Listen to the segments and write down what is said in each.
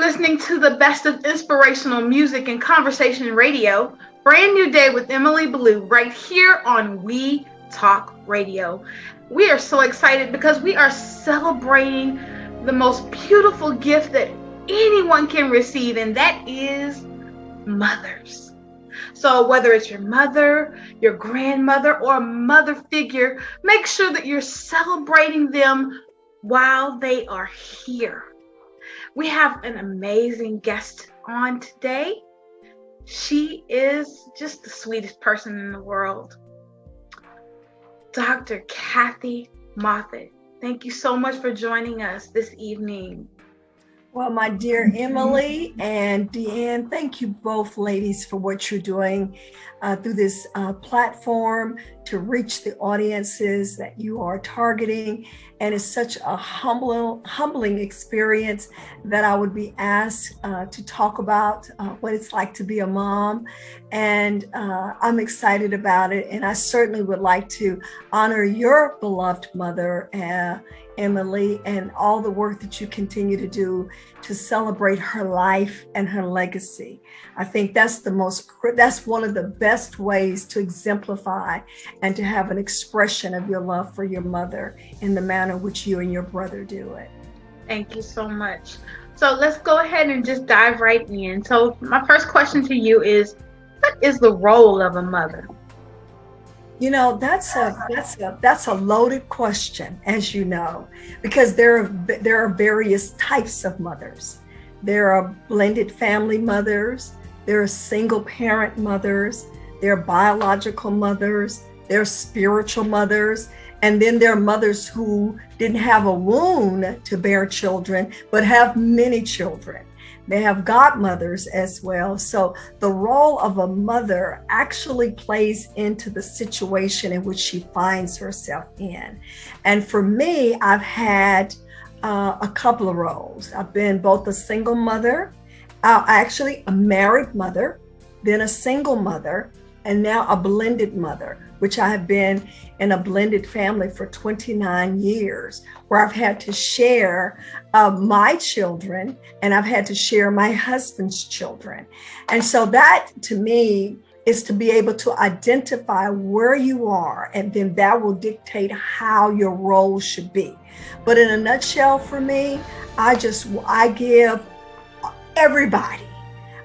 listening to the best of inspirational music and conversation radio. Brand new day with Emily Blue right here on We Talk Radio. We are so excited because we are celebrating the most beautiful gift that anyone can receive, and that is mothers. So whether it's your mother, your grandmother, or a mother figure, make sure that you're celebrating them while they are here. We have an amazing guest on today. She is just the sweetest person in the world. Dr. Kathy Moffat. Thank you so much for joining us this evening. Well, my dear Emily and DeAnn, thank you both ladies for what you're doing through this platform to reach the audiences that you are targeting. And it's such a humbling experience that I would be asked to talk about what it's like to be a mom. And I'm excited about it. And I certainly would like to honor your beloved mother, Emily, and all the work that you continue to do to celebrate her life and her legacy. I think that's one of the best ways to exemplify and to have an expression of your love for your mother in the manner which you and your brother do it. Thank you so much. So let's go ahead and just dive right in. So my first question to you is, what is the role of a mother? You know, that's a loaded question, as you know, because there are various types of mothers. There are blended family mothers, there are single parent mothers, there are biological mothers, there are spiritual mothers, and then there are mothers who didn't have a womb to bear children, but have many children. They have godmothers as well. So the role of a mother actually plays into the situation in which she finds herself in. And for me, I've had a couple of roles. I've been both a single mother, actually a married mother, then a single mother, and now a blended mother, which I have been in a blended family for 29 years, where I've had to share my children and I've had to share my husband's children. And so that to me is to be able to identify where you are, and then that will dictate how your role should be. But in a nutshell for me, I give everybody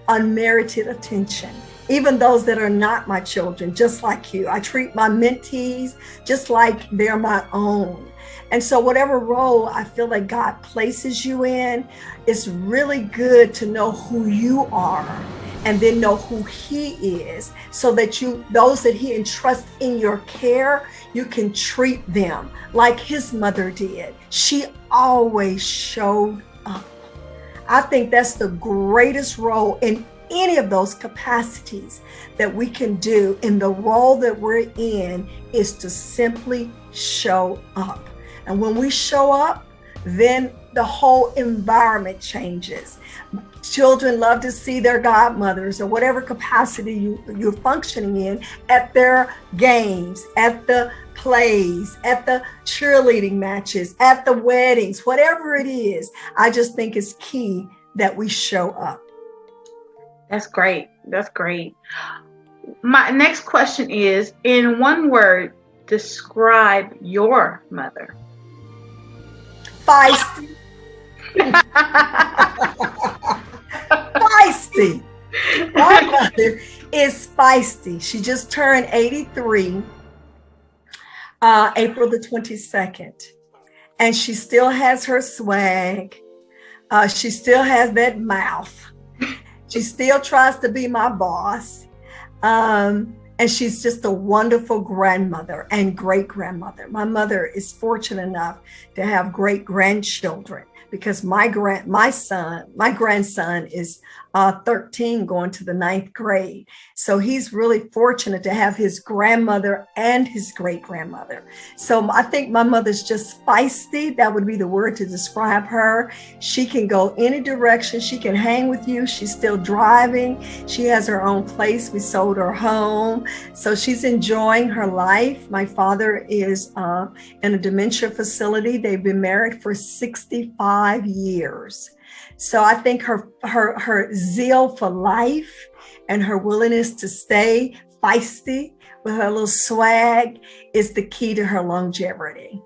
unmerited attention. Even those that are not my children, just like you. I treat my mentees just like they're my own. And so whatever role I feel like God places you in, it's really good to know who you are and then know who He is, so that those that He entrusts in your care, you can treat them like His mother did. She always showed up. I think that's the greatest role in any of those capacities that we can do, in the role that we're in, is to simply show up. And when we show up, then the whole environment changes. Children love to see their godmothers, or whatever capacity you're functioning in, at their games, at the plays, at the cheerleading matches, at the weddings, whatever it is. I just think it's key that we show up. That's great. That's great. My next question is, in one word, describe your mother. Feisty. Feisty. My mother is feisty. She just turned 83, April the 22nd. And she still has her swag. She still has that mouth. She still tries to be my boss. And she's just a wonderful grandmother and great grandmother. My mother is fortunate enough to have great grandchildren, because my grandson is 13, going to the 9th grade. So he's really fortunate to have his grandmother and his great grandmother. So I think my mother's just feisty. That would be the word to describe her. She can go any direction. She can hang with you. She's still driving. She has her own place. We sold her home. So she's enjoying her life. My father is in a dementia facility. They've been married for 65 years. So I think her zeal for life and her willingness to stay feisty with her little swag is the key to her longevity.